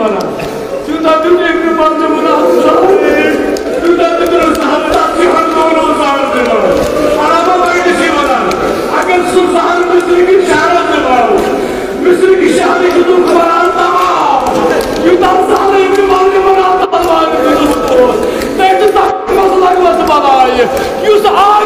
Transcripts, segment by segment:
bana. Şurada tüm evri parçamını atmışlar. Şurada tüm sahanı cihan doğru uzardı bana. Araba böyle şey bana. Agar su sahanı Mısır ki şehret bana. Mısır ki şehri kutu bana tamam. Yudan sahanı evri parçamını atmışlar. Ben de takmasılar nasıl bana ayı. Yüz ağır.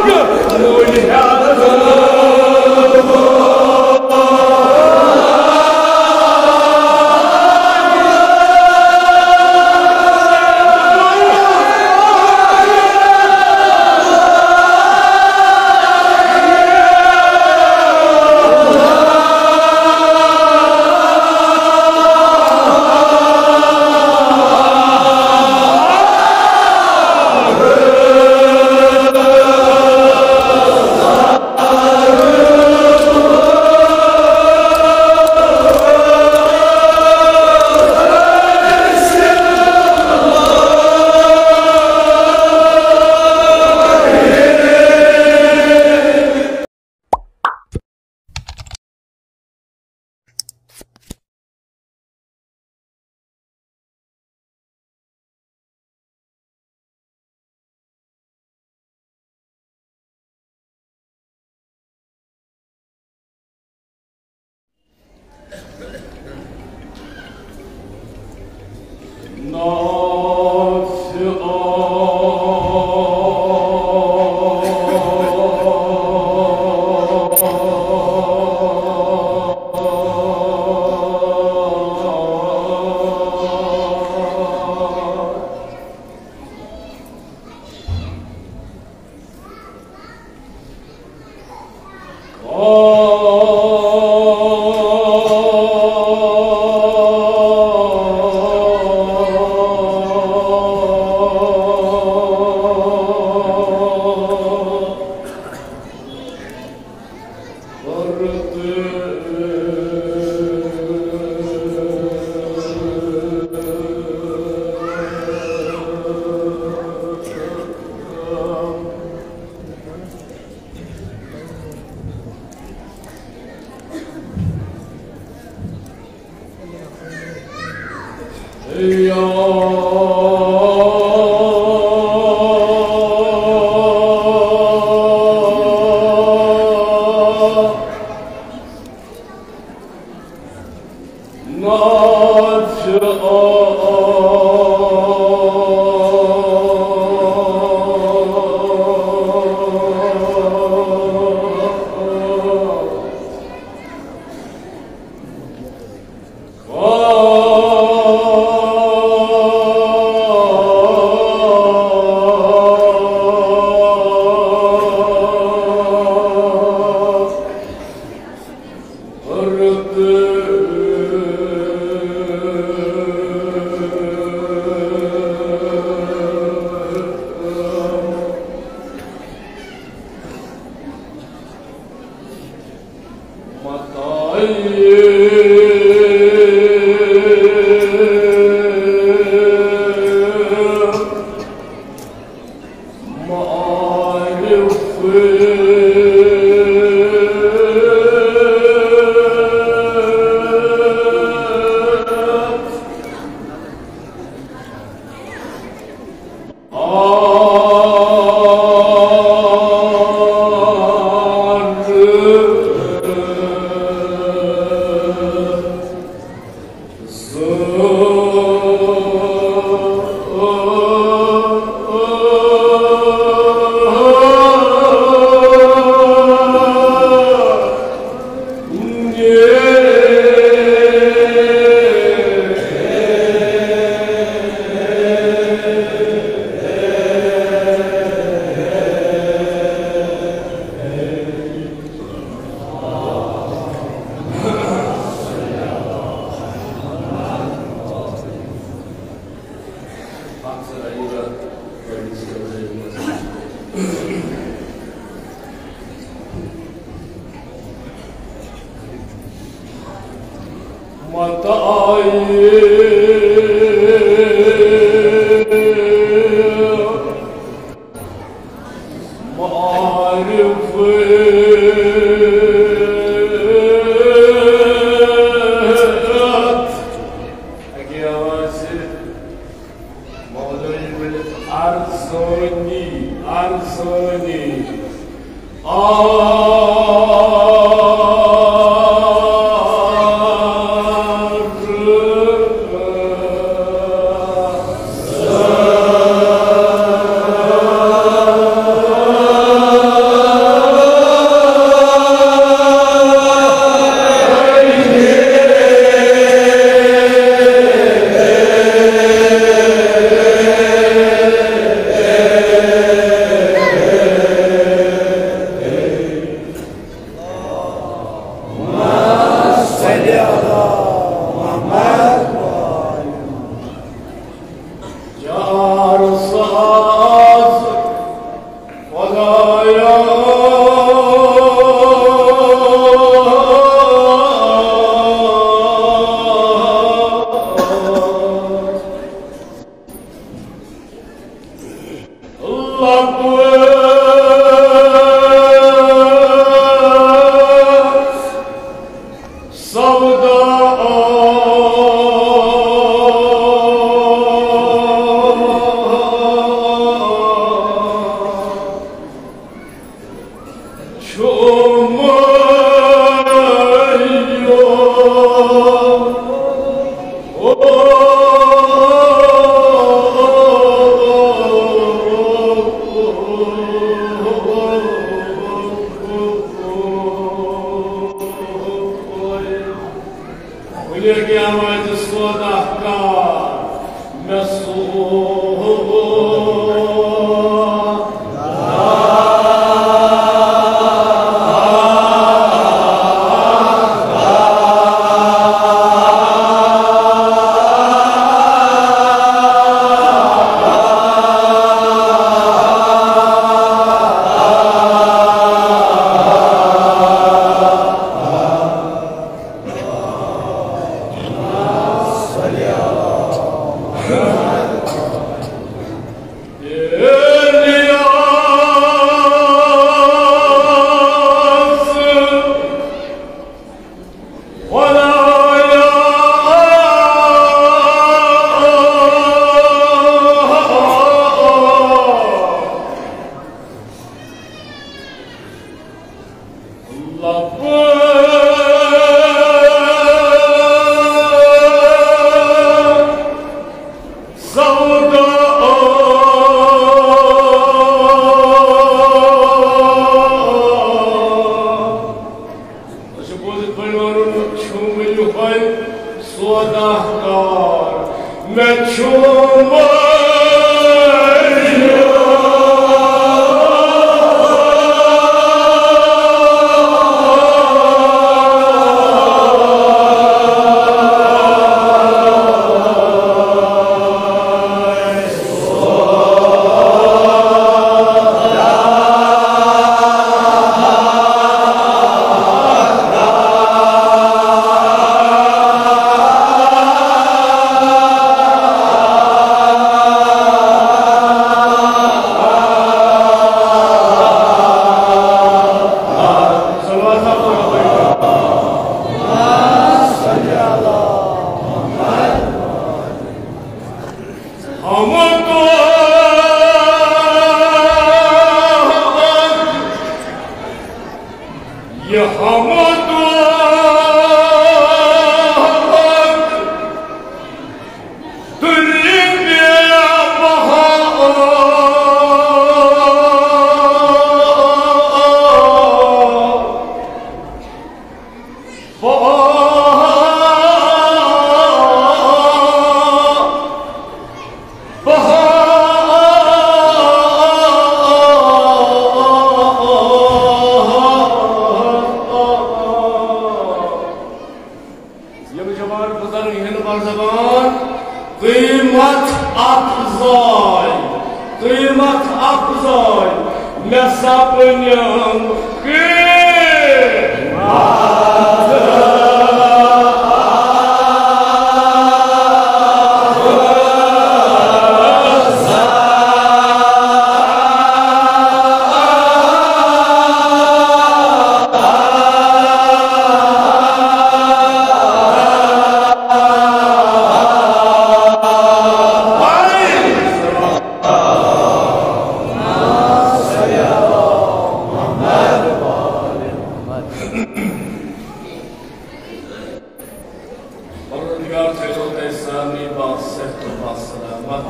परवरदिगार चलो तैसानी बासत बासलामत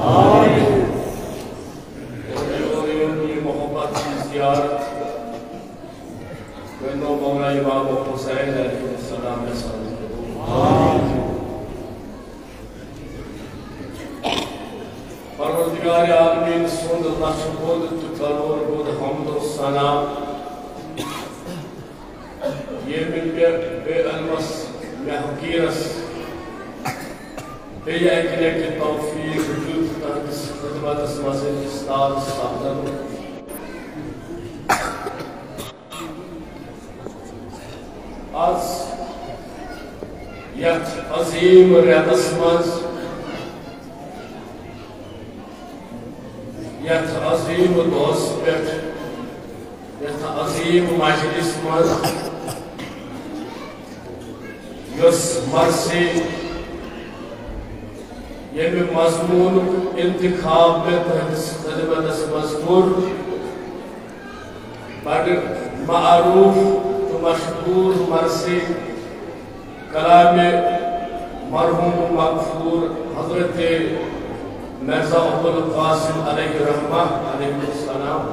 और ये मोहब्बत की ज़ियारत बनो मौला इमाम हुसैन अलैहिस्सलाम ने परवरदिगार आलमीन सुंद लशबुद तुकरोर बुद हमद सना ये मिलके बेअलमस या हकीरस बेयकने के तौफीक वजूद तहत खिदमत मस्जिद इस्लाम साधन आज यथ अजीम रेतस मज यथ अजीम दोस्त पे यथ अजीम मजलिस मज यस मर्सी यम मजमून इंतखाब में खिदमत मजकूर बड़ मारूफ तो मशहूर मर्सी कलाम मरहूम मगफूर हजरत मिर्जा अब्दुल कासिम अलैहि रहमह अलैहिस्सलाम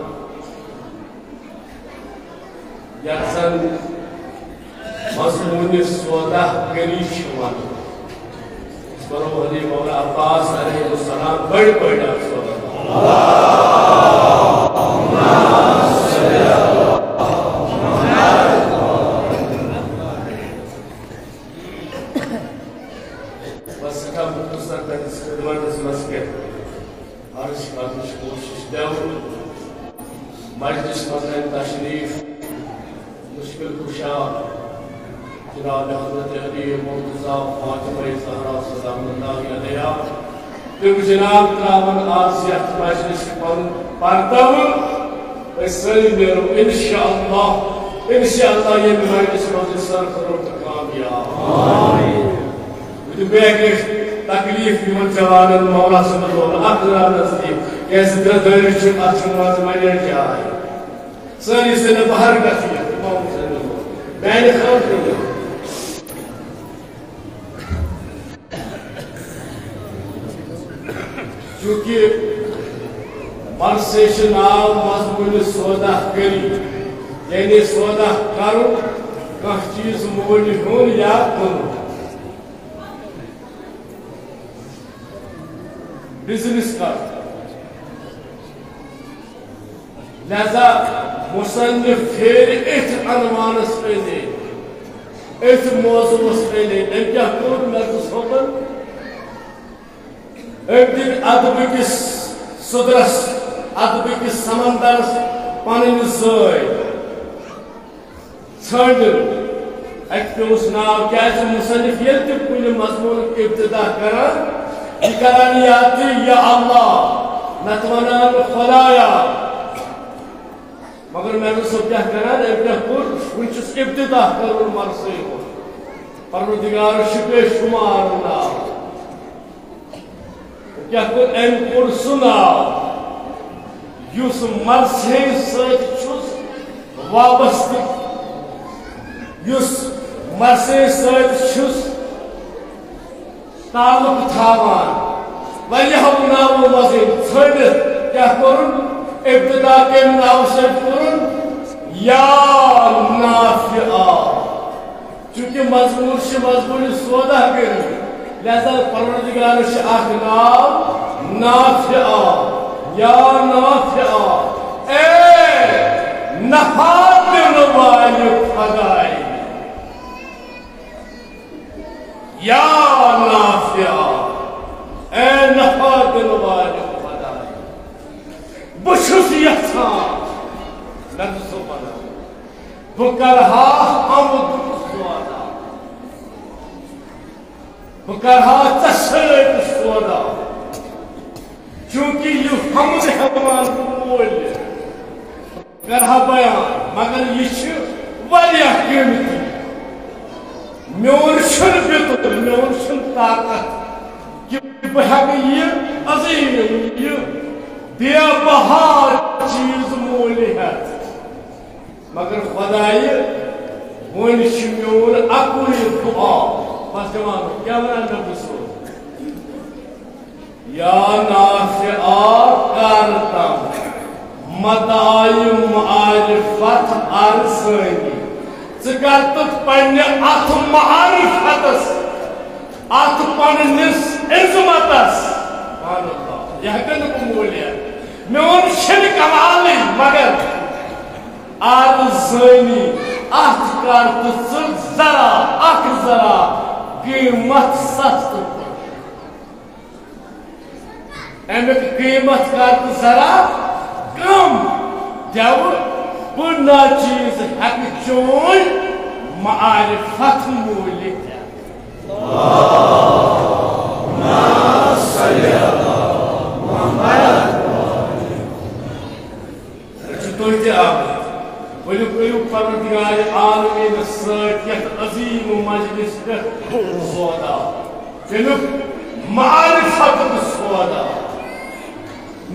यसन मजमून सौदा गरीश वन बरो हदी मौला अब्बास अलैहिस्सलाम बड़ बड़ा सौदा बस का मुख्तसर तक खिदमत मस्जिद अर्श करने की कोशिश दो मजलिस में तशरीफ मुश्किल कुशा जनाब हज़रत अली मुर्तज़ा फातिमा ज़हरा सलामुल्लाह अलैहा तुम जनाब तरावन आज यह मजलिस पर परतव सरी मेरो इंशाअल्लाह ये मजलिस में सर करो कामयाब आमीन बेगे तकलीफ यमन जवानन मौला सुब्हानहू अखरा नजदीक कैसे दर अचमज मने जाय सरी से बाहर गति मैंने खान किया चूंकि मरसे नाव मजमून सौदा करी यानी सौदा करो कह चीज मोल होन या बिजनेस कर लिहाजा मुसन्निफ फेर इथ अनवानस पे इथ मौजूस पे क्या कोर महसूस होकर एक दिन अदब किस सुदरस अदब किस समंदर पानी सोय छड़ एक पेस नाव क्या मुसन्निफ ये कुछ मजमून इब्तिदा करा करानियाती या अल्लाह नतवनान खुदाया मगर मैंने सब क्या करा क्या कुर कुछ इब्तिदा करूँ मरसे को परवरदिगार शुक्र शुमार ना क्या कुर एम कुर सुना युस मरसे सच चुस वाबस्ते युस मरसे सच चुस तालुक थावान वह नाव मजीद छड़ित क्या करुन इब्तिदा के नाव से करुन या नाफिआ चूंकि मजबूर से मजबूर सौदा करी लिहाजा परवरदिगार से आख नाव नाफिआ या नाफिआ ए नफा देने वाले खुदाई या नाफिया ए नफा देने वाले खुदाई बुशुस यथान लफ्ज़ बना बुकरहा हमद सौदा बुकरहा तशरीफ सौदा चूंकि ये हमद हमान बोल करहा बयान मगर ये वालिया कीमती मोन बितुर मोन ताकत कि बह ये अजीम ये बेबहार चीज मोल है मगर खुदाई वन मोन अकुल दुआ बस जवान क्या वनान मे दुसरो या नाफिआ करतम मदायु मारिफत अरसनी ज़करत पन्ने अथ मारिफतस अथ पन्निस इज़्मतस यह कन कबूलियत मेन छिन कमाल मगर अरसनी अथ कर जरा अख जरा कीमत सस्त अमिक कीमत कर जरा कम जब बुना चीज हक चोन मारिफत मूल्य परवरदिगार आलमीन सत अजीम मजलिस पे सौदा चलुक मारिफत सौदा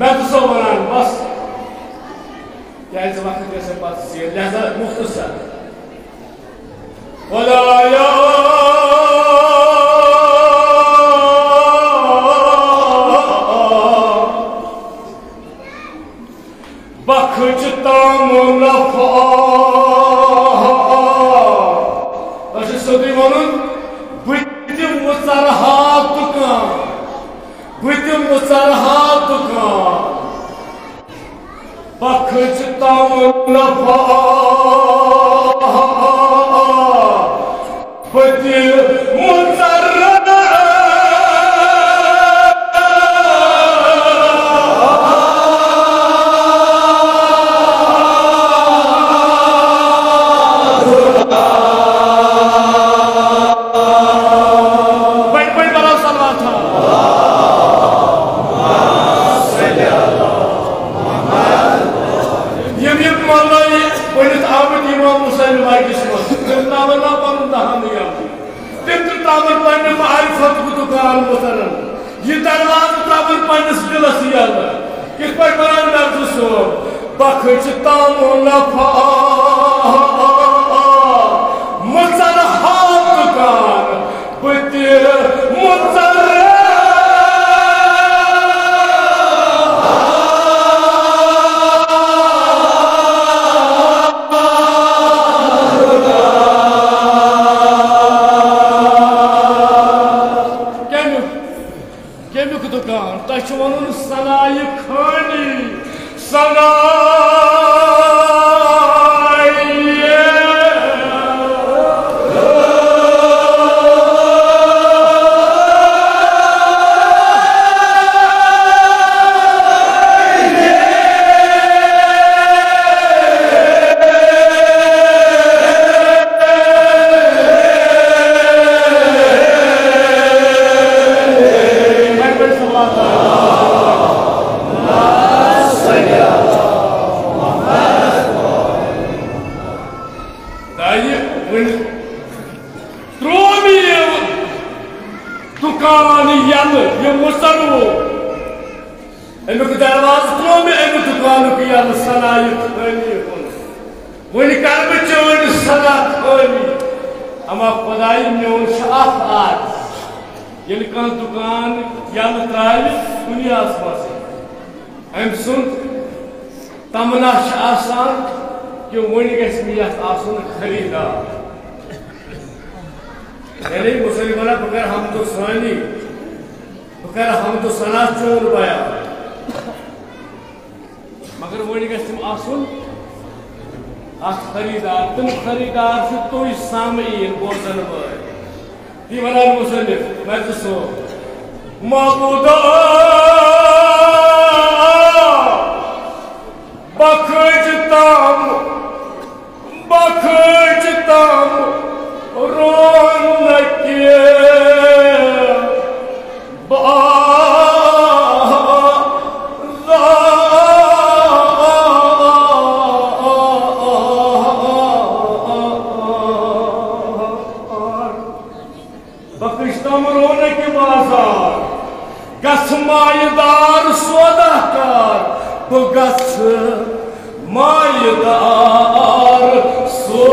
मैं तो वनान बस क्या वक्त कैसे पास लिहाजा मुख्तसर खुदाया बखचता मुनफा बखचता मुनफा बखचता मुनफा मुचर हाथ कान बुते मुचर केमुक दुकान तह वन सनाय खानी सना दुकान ये मुसलू अमुक दरवाज त्रो मे अमु दुकान यल सनाय खानी वन कर चन सना खानी अमा खुदाई मोन ये दुकान यल त्राव दुनियास मज अम सुंद तमना कि वन गु खरीदार यानी मुसलमान बकर हम तो सानी बकर हम तो सना चोन बया मगर वन गम आसन खरीदार तुम खरीदार से तो सामीन बोजन ती वनान मुसन्निफ मैं सो मबूदा बखचताम रोन के बखशतम रोने के बाजार गस मायदार सौदाकार तो गस मायदार सो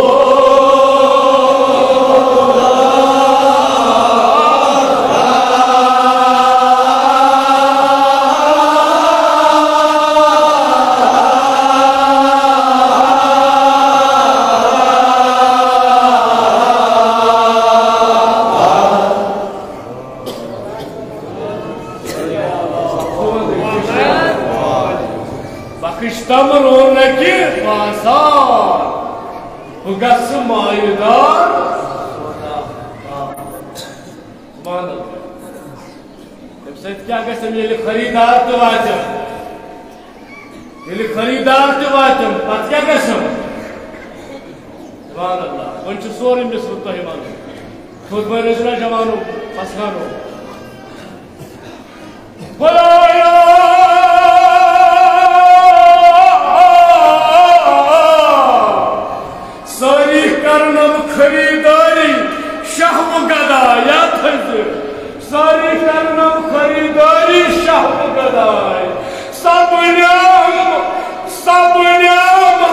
Bakıştam ronaki basar. Hugası mayıdar. Subhanallah. Hep क्या कहते हैं ये खरीदार तो वाजब ये खरीदार तो वाजब पत क्या कहते हैं Subhanallah वन च सोरे में सुनता है मानो खुद में रजना जवानो फसखानो खुदाया सारी करनम खरीदारी शाह गदा याद है सारी करनम खरीदारी शाह गदाई सब नाम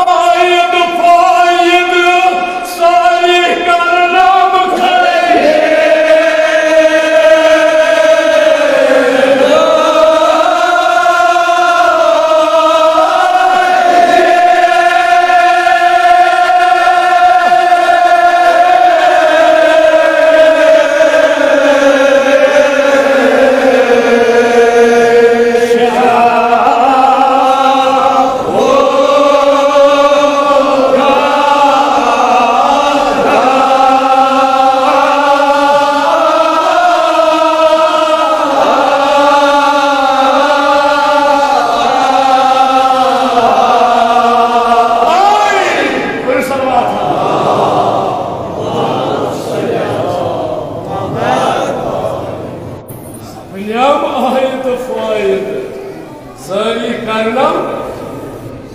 आयद फायद सारी करनम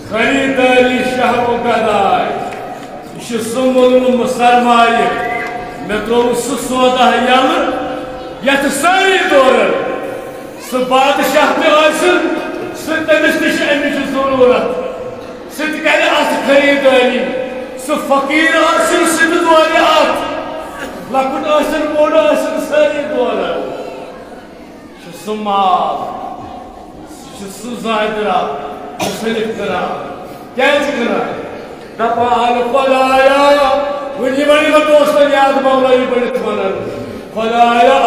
खरीदारी शाह गदाई सरमाये मे त्रो सौदा यल ये सारी दौर सह बादशाह तमिस नी अमिच जरूरत सह कर खरीदारी सह फकीर सह दौर लकुट बोड़ सारी दौर सह माल सह जादरा मुख्तलिफ करा क्या करा दपान खुदाया वही बड़ी दोस्त याद मौला बड़ी वन खुदाया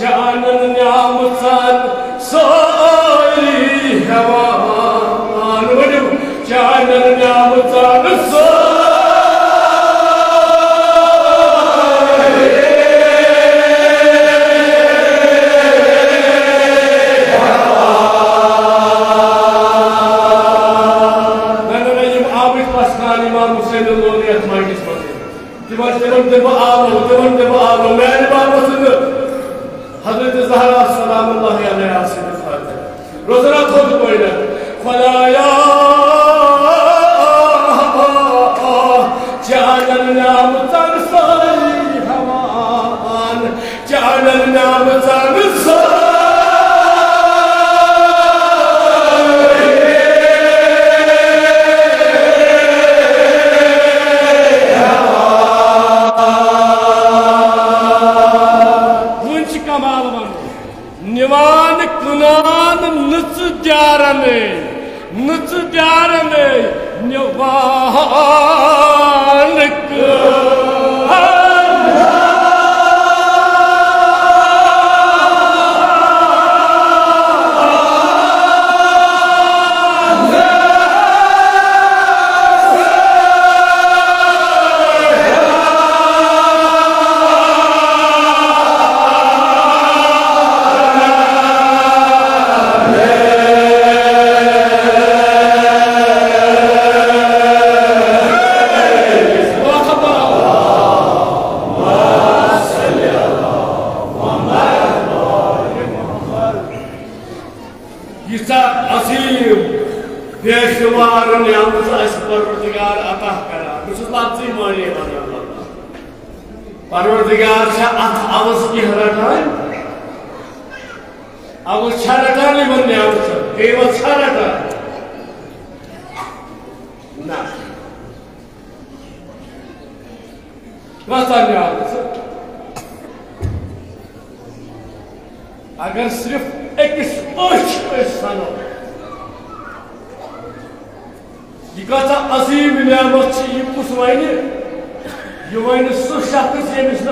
जानन न्यामतन सारी हवान वही जानन न्यामतन हजरत ज़हरा सलामुल्लाह अलैहा से दिखाते रोज़ना खुद पढ़ना खुदाया जानन न्यामतन सारी हवान जानन न्यामतन निवान कुनान नच जारने निवान बेशुमार नियामत परवरदिगार अता करा लाची मानी परवरदिगार अत अवस की रटान अवस रटान नियामत केवल रटान ना नियामत अगर सिर्फ एक सनो यह अजीम नियामत कुछ वन सह शख्स यमिस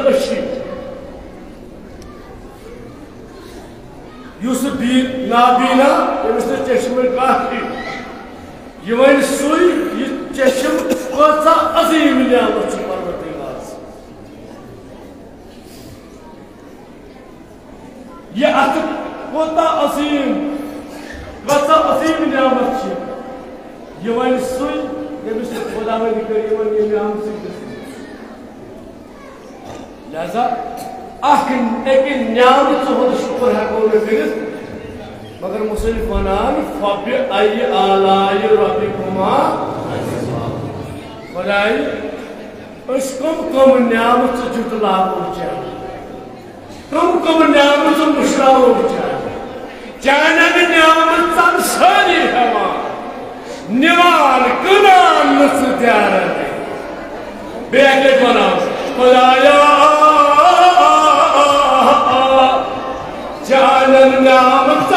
Yusuf Nabina, Mr. Cheshmir Kafi. You went Sui, you Cheshim, what's up? Azim, what's up? Ya artık what's Azim, what's Azim niyametçi. You went Sui, Mr. Kodame Dikariman Yam Singh. Laza, Akin, Ekin, Nyam, so what the super hacker is. मगर मुसलमानान फ़बि अय्य आलाइ रब्बिकुमा खुदाई उसकम कम न्यामत जुटलाओ चाहिए कम न्यामत मुशराओ चाहिए जाना की न्यामत सब सारी हवा निवार कुनान नस्त्यार है बेअक्ल बनाओ खुदाया जाना न्यामत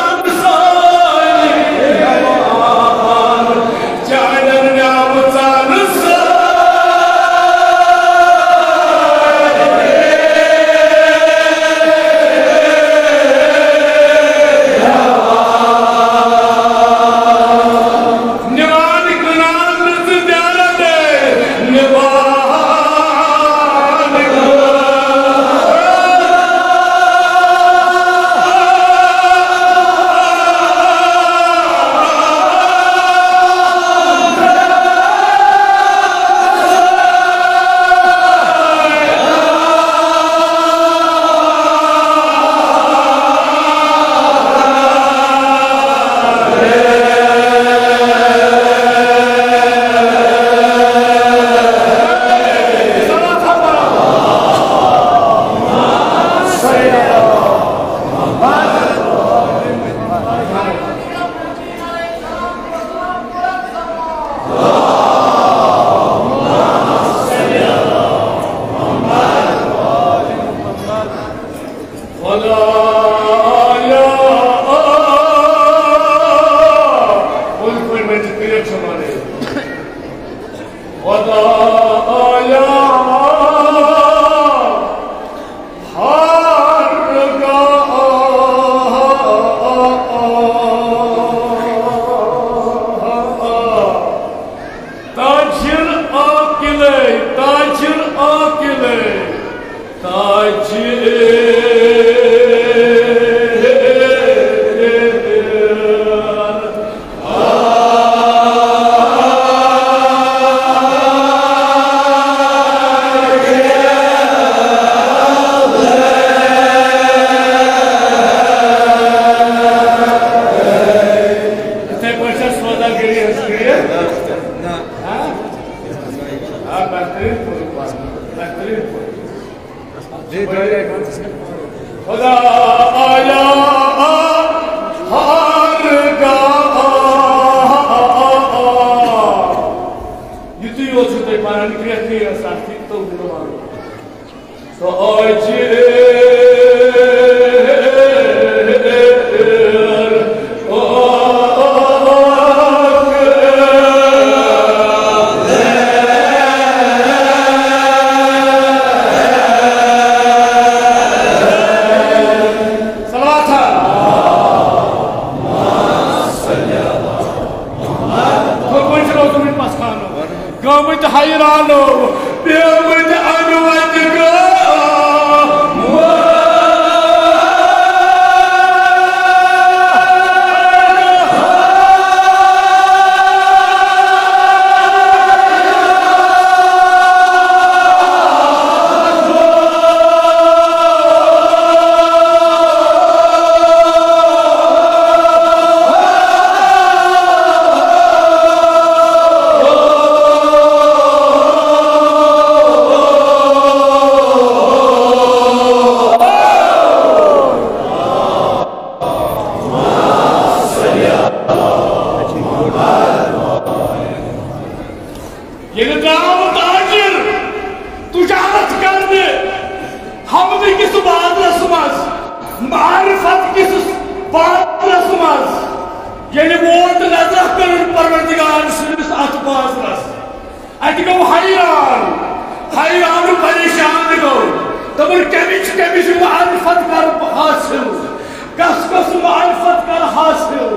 कस मारिफत कर हासिल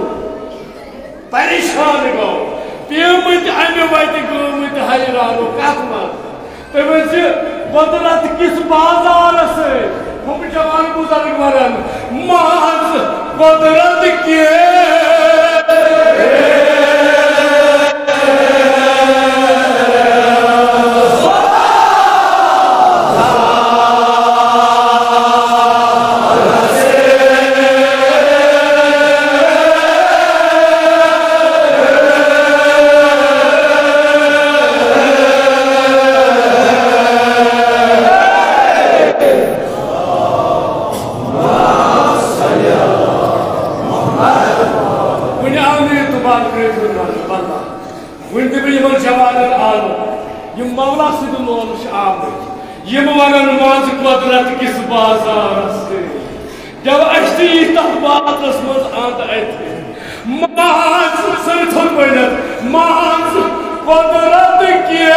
परेशान गो पेमत अमे वत गमत हैरानो कत मज कुदरत किस बाजार से हम जवान बुजुर्ग वरन महज कुदरत के मौला सद लोल आम वन मज कुदरत किस बाजार से जब तथ बात मज अंत महज कुदरत के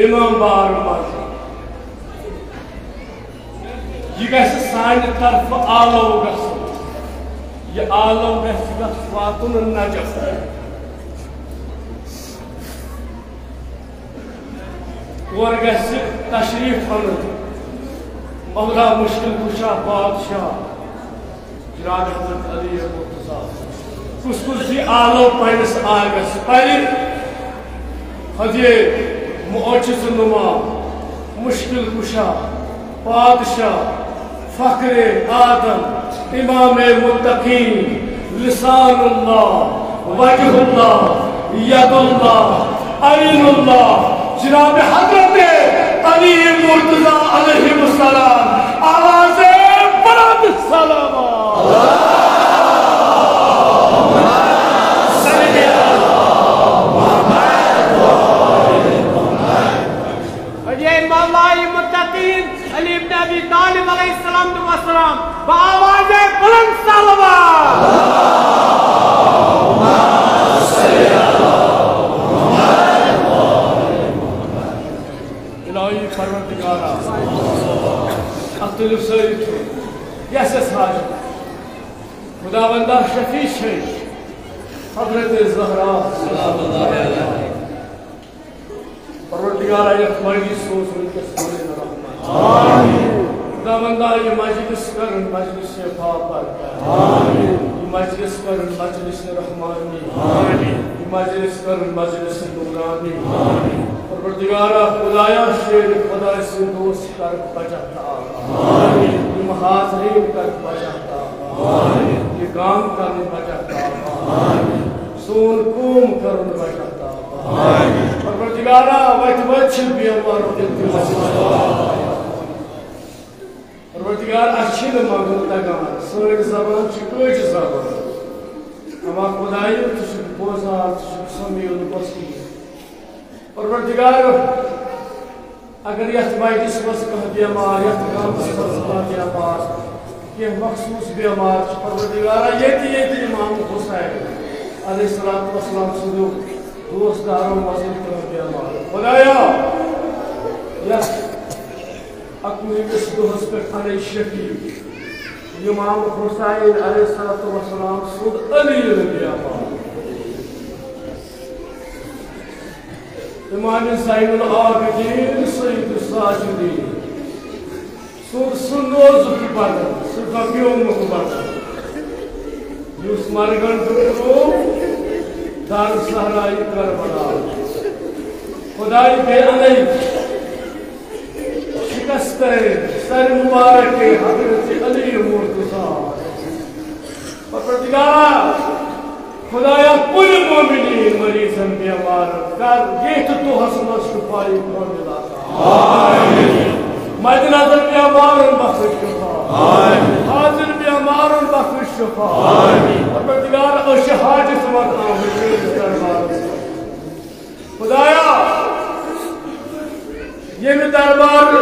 इमाम बार यह सान तरफ आलो यह आलो वातुन नजफ और तशरीफ मौला मुश्किल कुशा बादशाह जनाब हज़रत अली मुर्तज़ा कुछ आलो पस आगस परि हजे मुअज्जिज़ नुमा मुश्किल कुशा बादशाह फ़ख्रे आदम इमाम मुत्तक़ीन लिसानुल्लाह वजहुल्लाह यदुल्लाह अईनुल्लाह जनाब हज़रत अली मुर्तज़ा अलैहिस्सलाम आवाज़े बुलंद सलावत अली इब्न अबी तालिब अलैहिस्सलाम वस्सलाम बावाज़े बुलंद सलावत इलाही परवरदिगारा अब्दुल सईद यस हाजिर खुदावंदा शफी शेख हज़रत ज़हरा सल्लल्लाहु अलैहि परवरदिगारा यखमरी सोच उनके सामने आमीन खुदावंदा ये मजलिस कर मजलिस बाबरकत आमीन ये मजलिस कर मजलिस रहमानी आमीन ये मजलिस कर मजलिस नूरानी आमीन परवरदिगारा खुदाया शेर खुदा से दोस्त कर बचाता आमीन ये महाजरीन कर बचाता आमीन ये काम कर बचाता आमीन सोन कूम कर बचाता आमीन परवरदिगारा वच बेमार परवरदिगार अच्छे मगन तगान सर जबान कच जबान हमा खुदाई बोजार समील बसी परवरदिगार अगर यथ मजलिस मज कह बेमार यथ गामस मज बेमार कह मखसूस बेमार परवरदिगारा ये इमाम हुसैन अलैहिस्सलातु वस्सलाम सुनो दोस्तदारों मज़ीद कह बेमार खुदाया यथ अकमिस दोहस पे अली शफी इमाम हुसैन अलैहिस्सलातु वस्सलाम सुद अली बेमार इमाम ज़ैनुल आबिदीन सय्यद साजिदीन सुनोज पर सुफियों मुकबर यूस मरगन को दार सहराई करबला खुदाई के अलई शिकस्त सर मुबारक हज़रत अली मुर्तज़ा परवरदिगार खुदाया कुल मोमिनीन मरीजन बीमार कर येत तो हसना शिफाई कामिला आमीन मदनजर बीमारन बख्श शिफा आमीन हाजिर बीमारन बख्श शिफा आमीन परवरदिगार अश हाजित मत आमीन दरबार खुदाया ये दरबार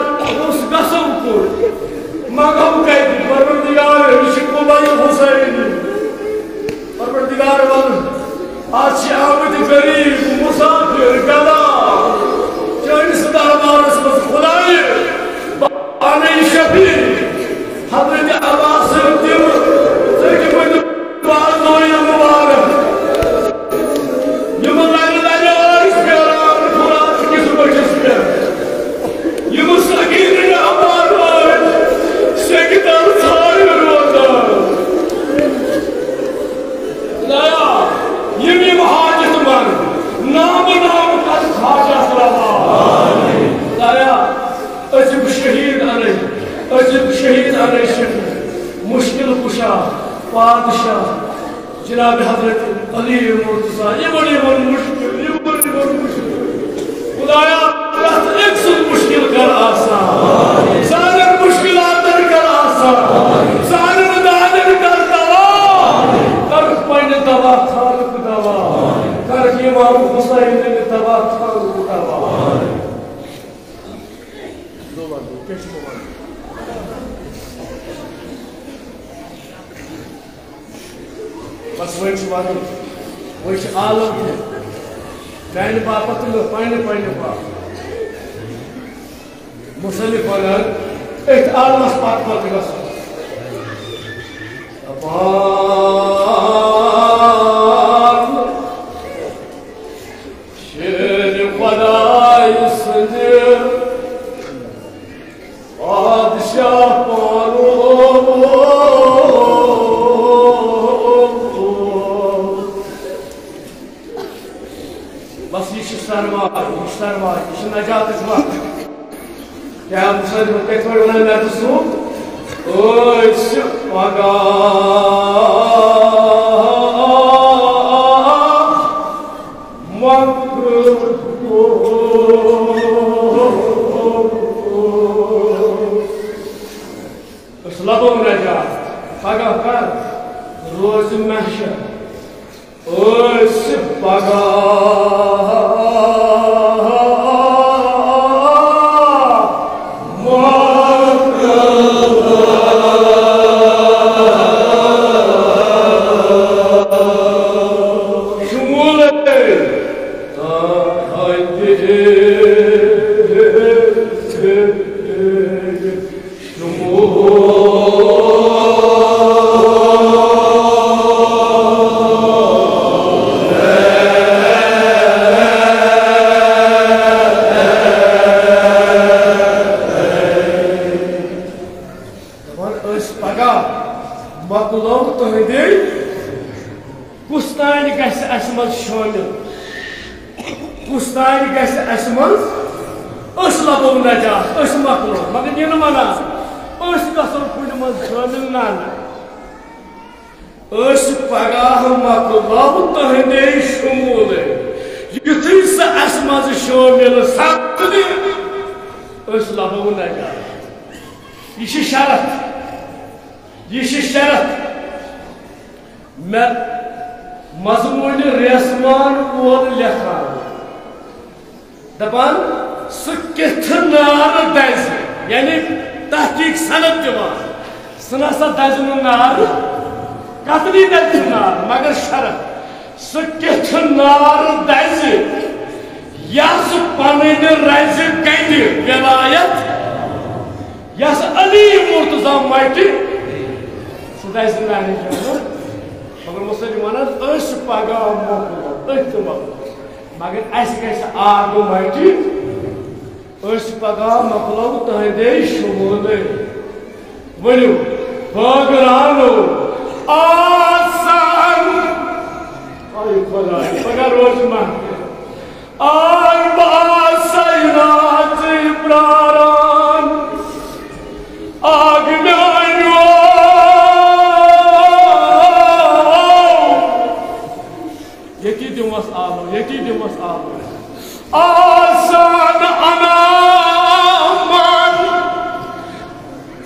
उस कसम को मगम कहती परवरदिगार शिकुबाई हुसैन परवरदिगार वन आज आमद गरीब मुसाफिर गदा चौबीस दरबार में खुदाई बाने शफी हजरत अब्बास दिल से कोई बात नहीं मुबारक ये मलाल लाल इस प्यार खुदा किस वजह से ये मुसलमान ने अमार से किताब सारे रोता खुदाया ये भी महाजत मन नाम का खाजा सलामा खुदाया अजब शहीद अरे मुश्किल कुशा पादशाह जनाब हजरत अली मुर्तजा ये बड़ी मुश्किल खुदाया एक सुन मुश्किल कर आसान सारे मुश्किलात कर आसान सारे दादर कर दवा कर पहले दवा खालक दवा कर इमाम हुसैन ने दवा खालक दवा दो बार कैसे बस वही आलम है मैंने बापत लो पाने बाप मुसलिफ वाला एक आलमस पाक पाक गस अपान शेर खुदाई सने बादशाह पानो बस ये सरवा ये नजात क्या मुसलमान कहते हैं उन्हें मैं तो सुन ओए शिवागा उस लबों नजात पगा कर रोज महशर ओए शिवागा मगर ऐसे आग माटी पगा मकलो तहदे शुमूले वनु भगरानो आसान आई खुदा पगा रोज मान आय बासैनात प्राण आग में आसान अनामन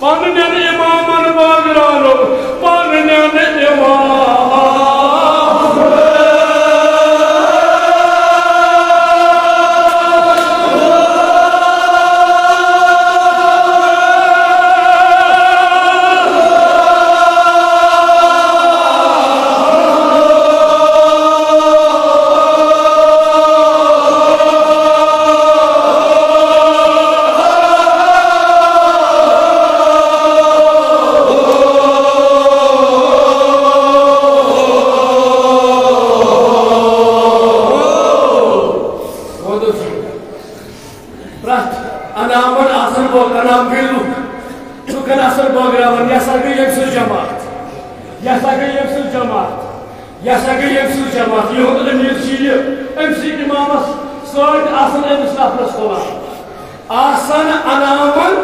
पन्नन इमामन बागरानो पन्नन इमाम आसन अनामन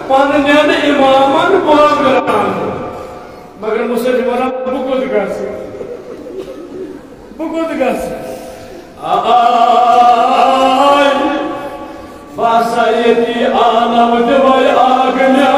पन्नन इमामन बागरानो मगर मुझसे जमाना बुकुद गस आय बासायती आलम दवाई आगन्या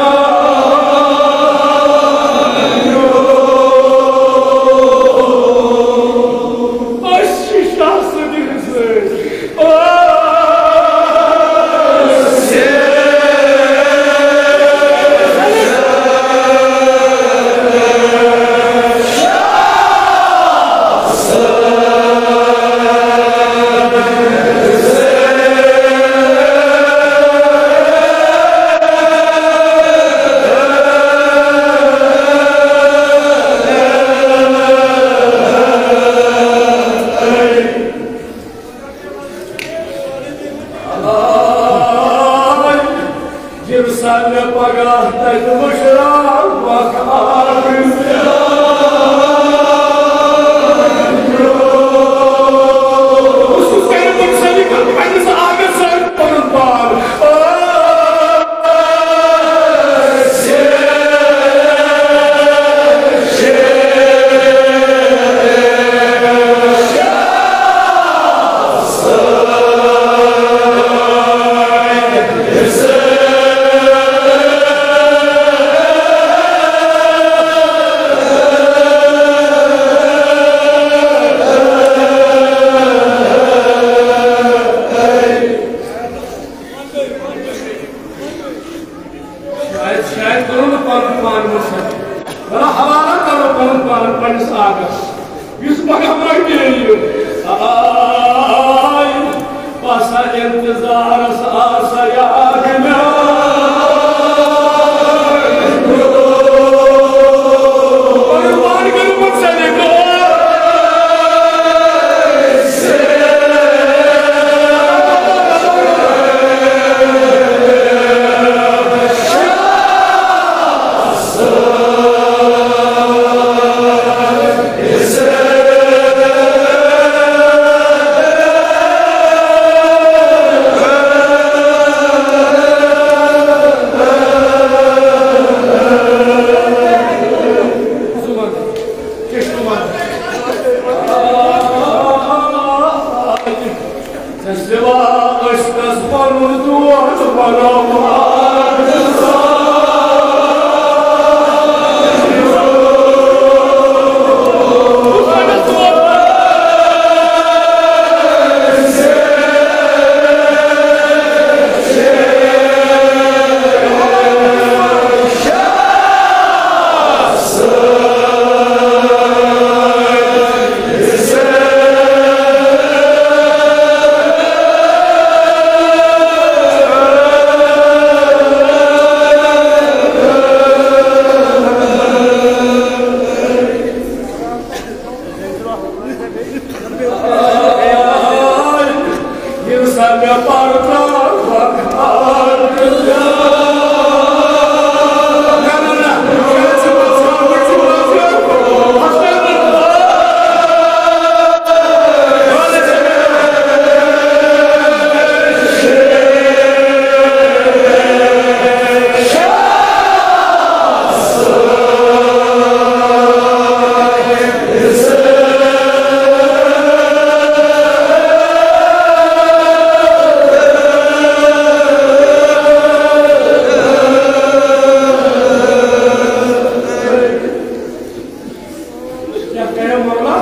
क्या करे मौला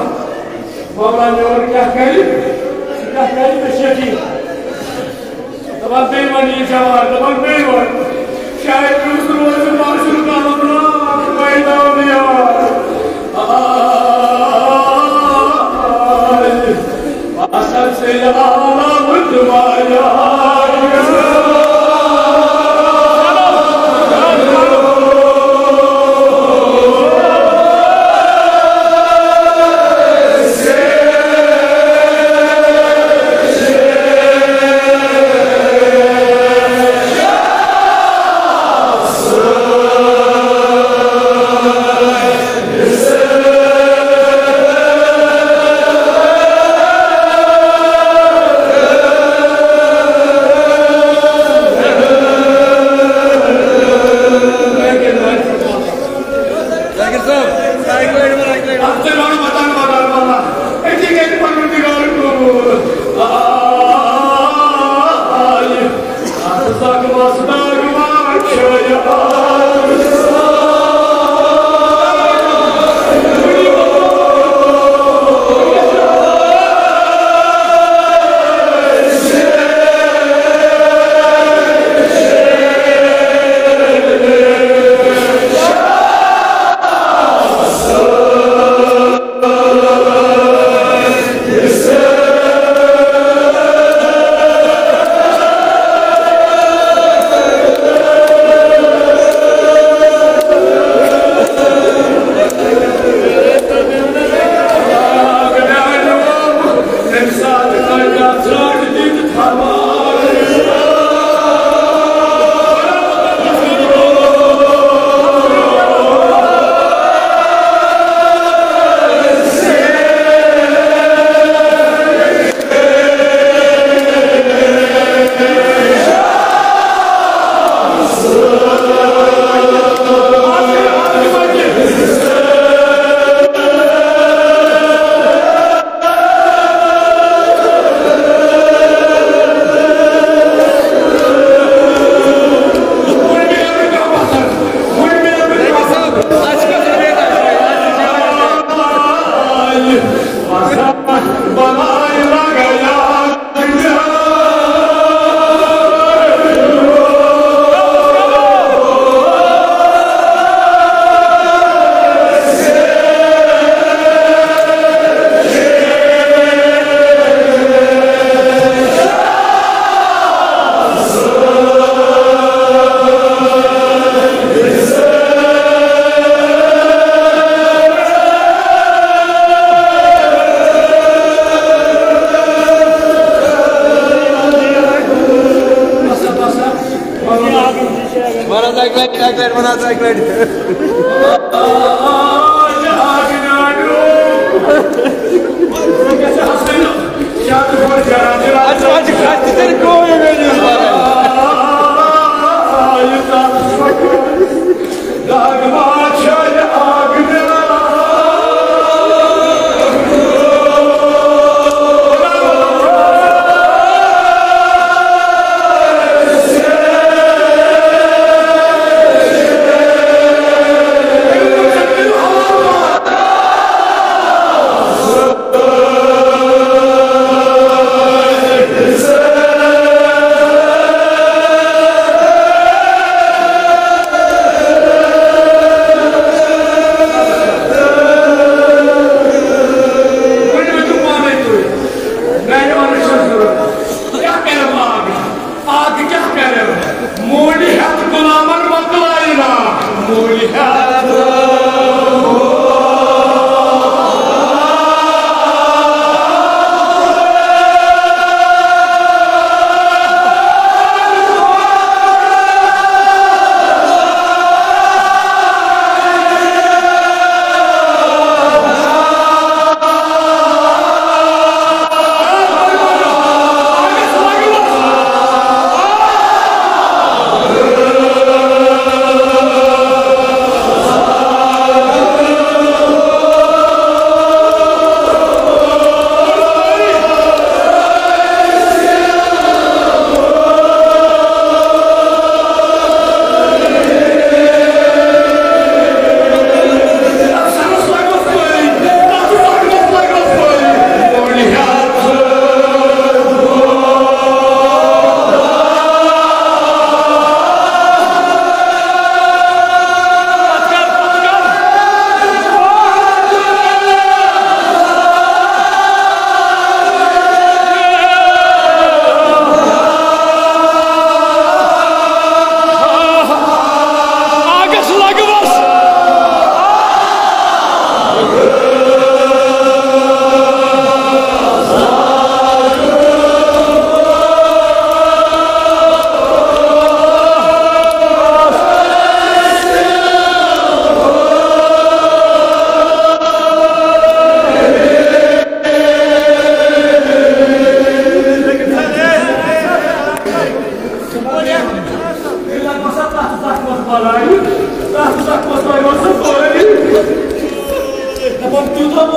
मौला ने और क्या करी बेशकी तब बेईमानी जवान तब बेईमान शायद उस रोज माशूर का हमला पैदा हो गया असल से आला मुझमाया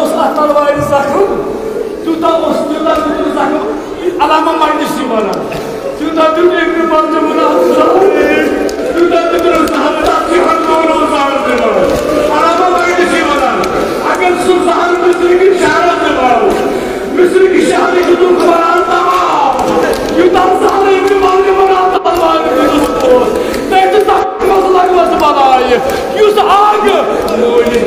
उस तलवार जख्म तूता जख्म अलामा मजलिस वनान तूता दुत इब्न मंजमुना तूता दुत अलामा मजलिस वनान अगर सु जहान मिस्र की शहारत दिलाओ मिस्र की शहारत की दुख वनान तमाम यूता जहान इब्न मंजमुना तलवार तैत तक मसला बनाए युस आग मोल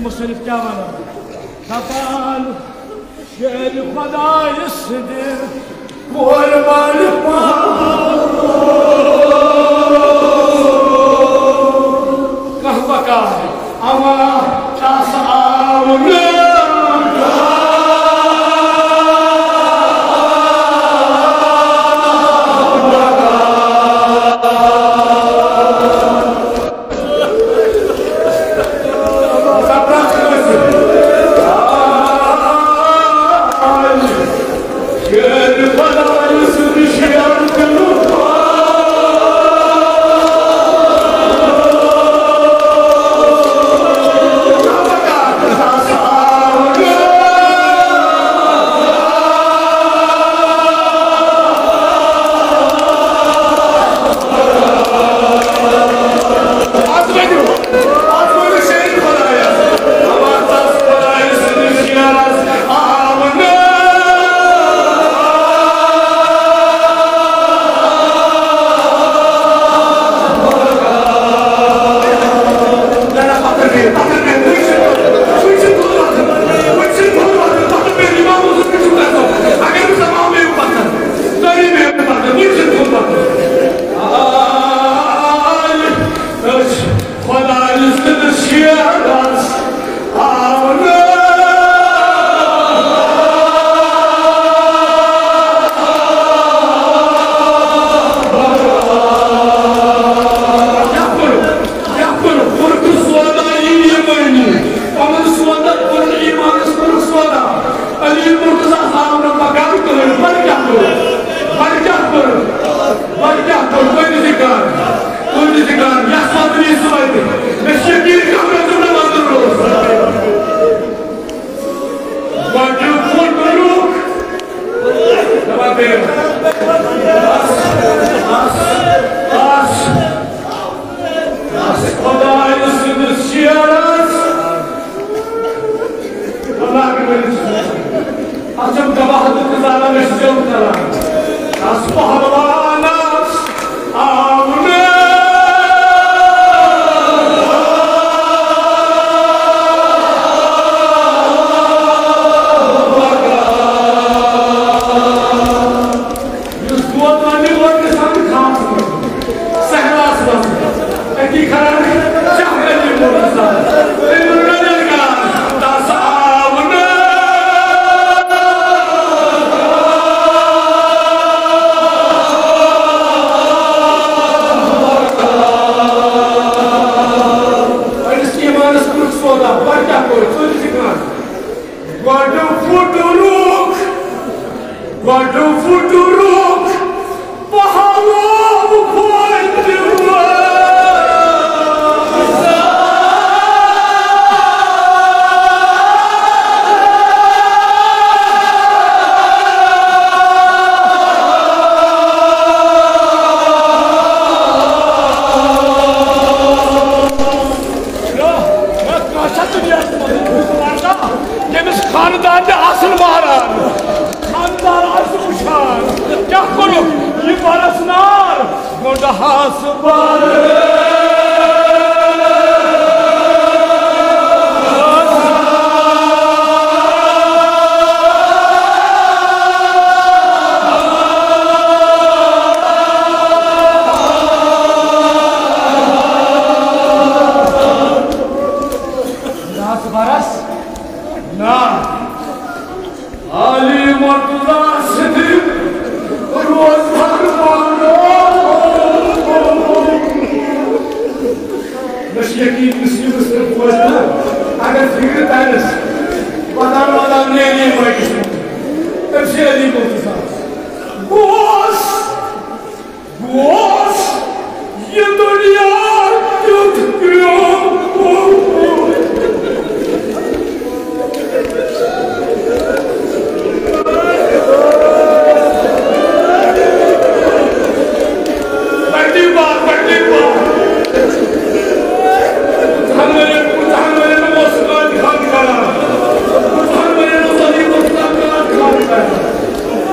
मुसलिफ क्या माना खपाल शेर खुदा इसने कुर्बान कह बका अमा तासावने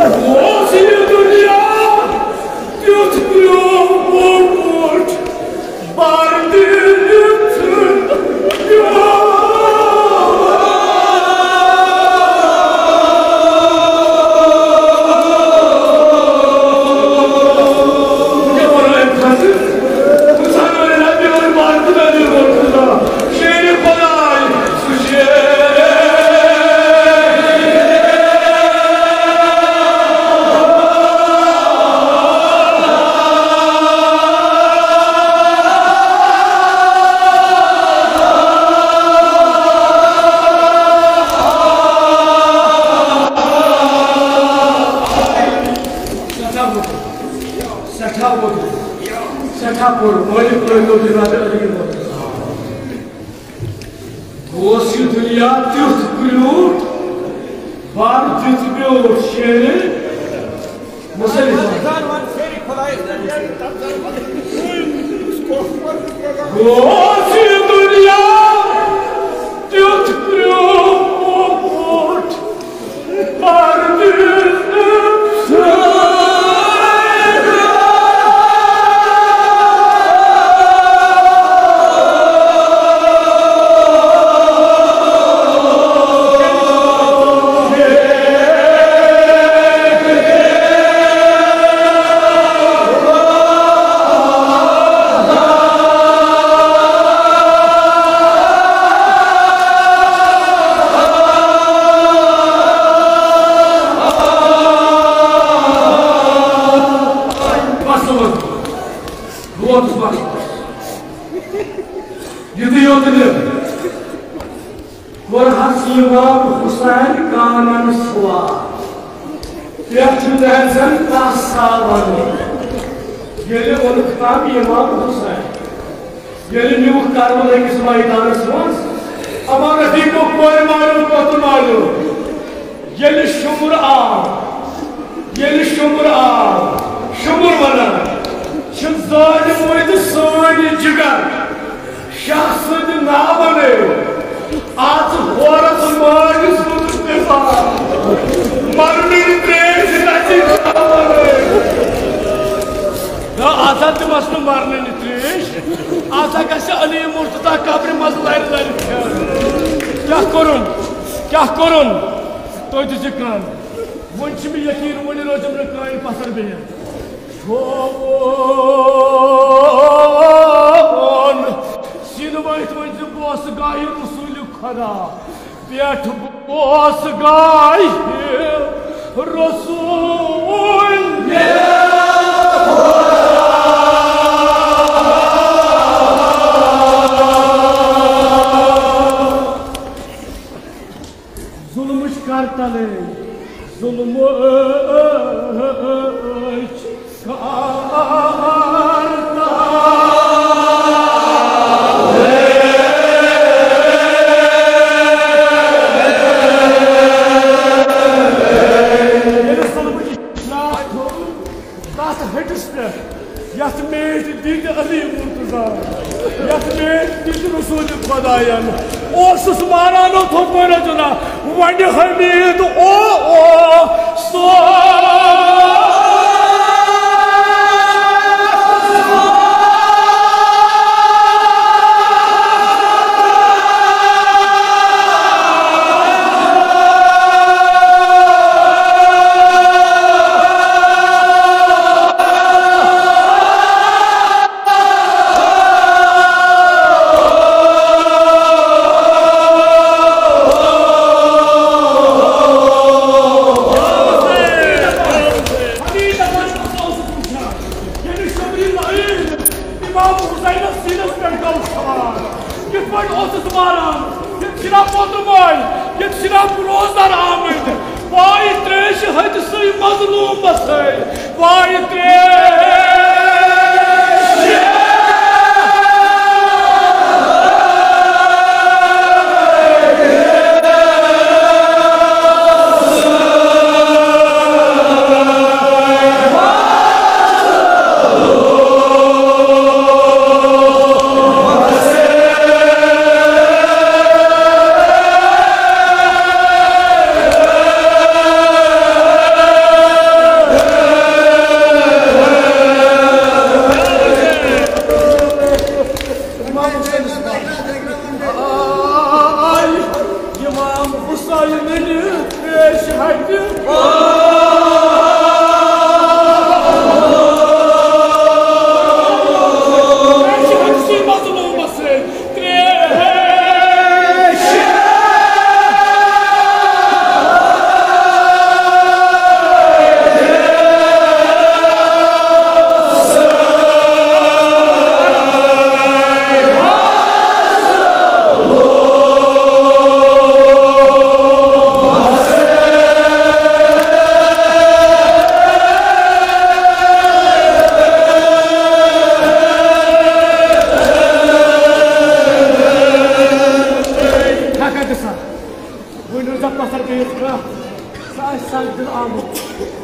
Whoa! Çapur, Malik Roy'da Tirade Ali Gosi dünya tüht gülür, var tütmüyor şehri. Nasıl Gosi dünya tüht gülür, var tütmüyor.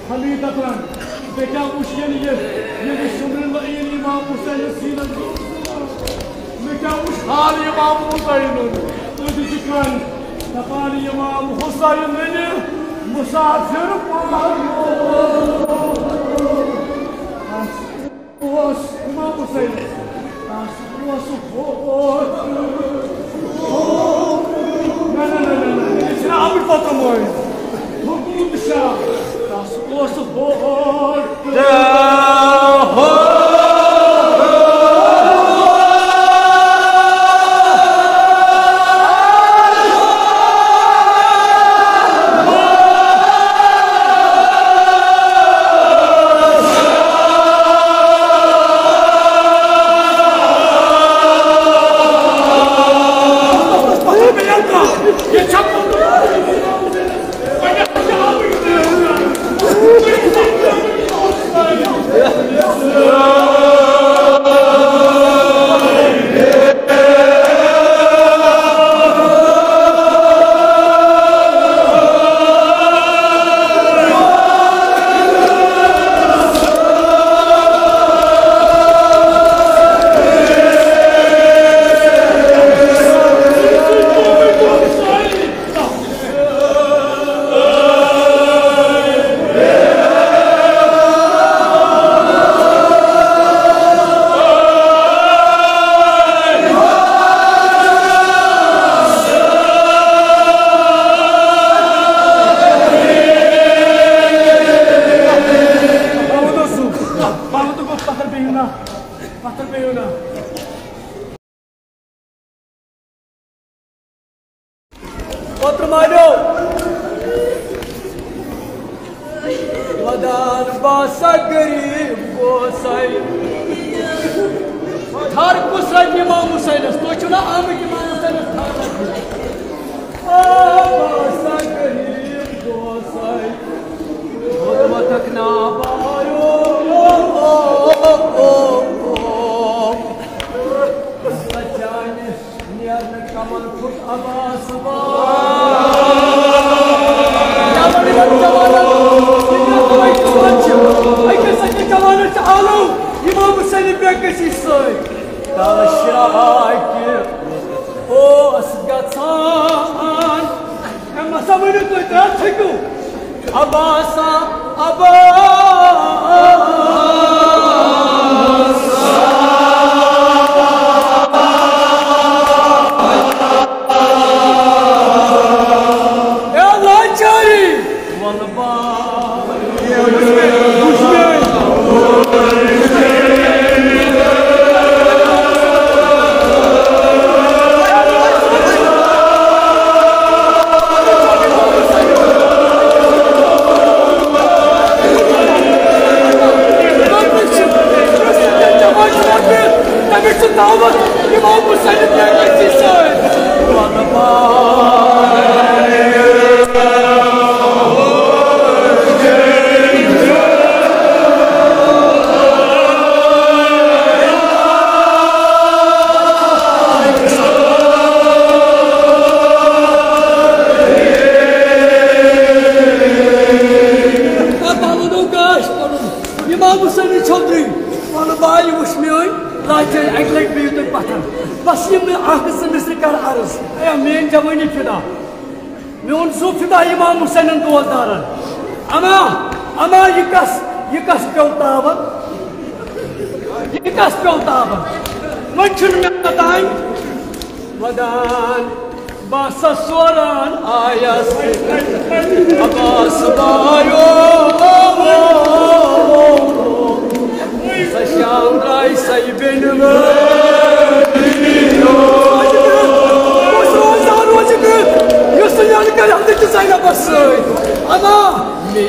Hamidatan, Beka Ushyan Shumrin Imam Hussein Sinan, Beka Ushal Imam Hussein, Udikran, Tapani Imam Hussein, Musafir was Imam Hussein, was it's not Abul Fatamoy. Who the Shah? That's was the Ana, me